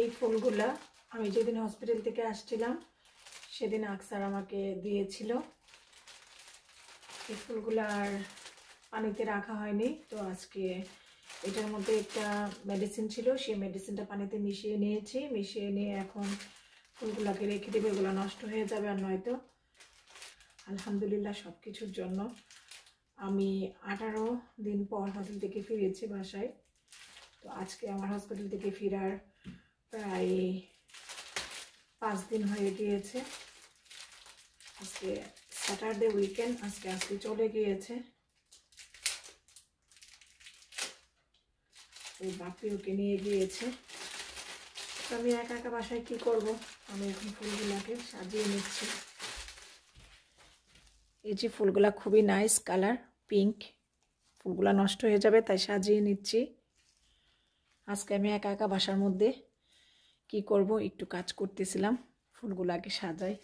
এই ফুলগুলা আমি যেদিন হসপিটাল থেকে আসছিলাম সেদিন আকসার আমাকে দিয়েছিল। এই ফুলগুলো আর পানিতে রাখা হয়নি, তো আজকে এটার মধ্যে একটা মেডিসিন ছিল, সেই মেডিসিনটা পানিতে মিশিয়ে নিয়েছি। মিশিয়ে নিয়ে এখন ফুলগুলাকে রেখে দেবো, এগুলো নষ্ট হয়ে যাবে। আর নয়তো আলহামদুলিল্লাহ সব কিছুর জন্য আমি 18 দিন পর হসপিটাল থেকে ফিরেছি বাসায়। তো আজকে আমার হসপিটাল থেকে ফেরার প্রায় 5 দিন হয়ে গিয়েছে। আজকে স্যাটারডে উইকেন্ড, আজকে চলে গিয়েছে। ওই বাপি ওকে নিয়ে গিয়েছে। তো আমি একা একা বাসায় কি করব, আমি এখন ফুলগুলাকে সাজিয়ে নিচ্ছি। এই যে ফুলগুলা খুবই নাইস কালার, পিঙ্ক। ফুলগুলা নষ্ট হয়ে যাবে তাই সাজিয়ে নিচ্ছি। আজকে আমি একা একা বাসার মধ্যে কি করব, একটু কাজ করতেছিলাম, ফুলগুলাকে সাজাই।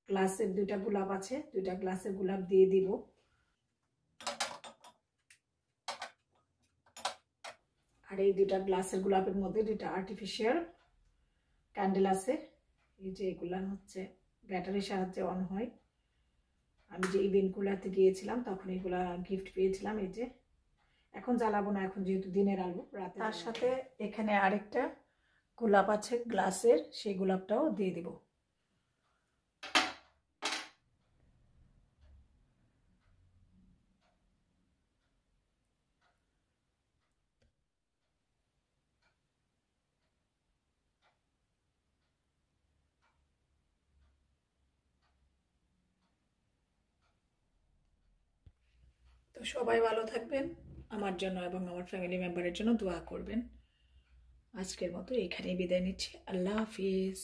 গ্লাসের 2টা গোলাপ আছে, 2টা গ্লাসের গোলাপ দিয়ে দিব। আর এই 2টা গ্লাসের গোলাপের মধ্যে 2টা আর্টিফিশিয়াল ক্যান্ডেল আছে। এই যে এগুলা হচ্ছে ব্যাটারির সাহায্যে অন হয়। আমি যে ইভেন্টগুলাতে গিয়েছিলাম তখন এগুলা গিফট পেয়েছিলাম। এই যে এখন জ্বালাবো না, এখন যেহেতু দিনের আলো, রাতে। তার সাথে এখানে আরেকটা গোলাপ আছে গ্লাসের, সেই গোলাপটাও দিয়ে দিব। তো সবাই ভালো থাকবেন, আমার জন্য এবং আমার ফ্যামিলি মেম্বারের জন্য দোয়া করবেন। আজকের মতো এখানেই বিদায় নিচ্ছি। আল্লাহ হাফিজ।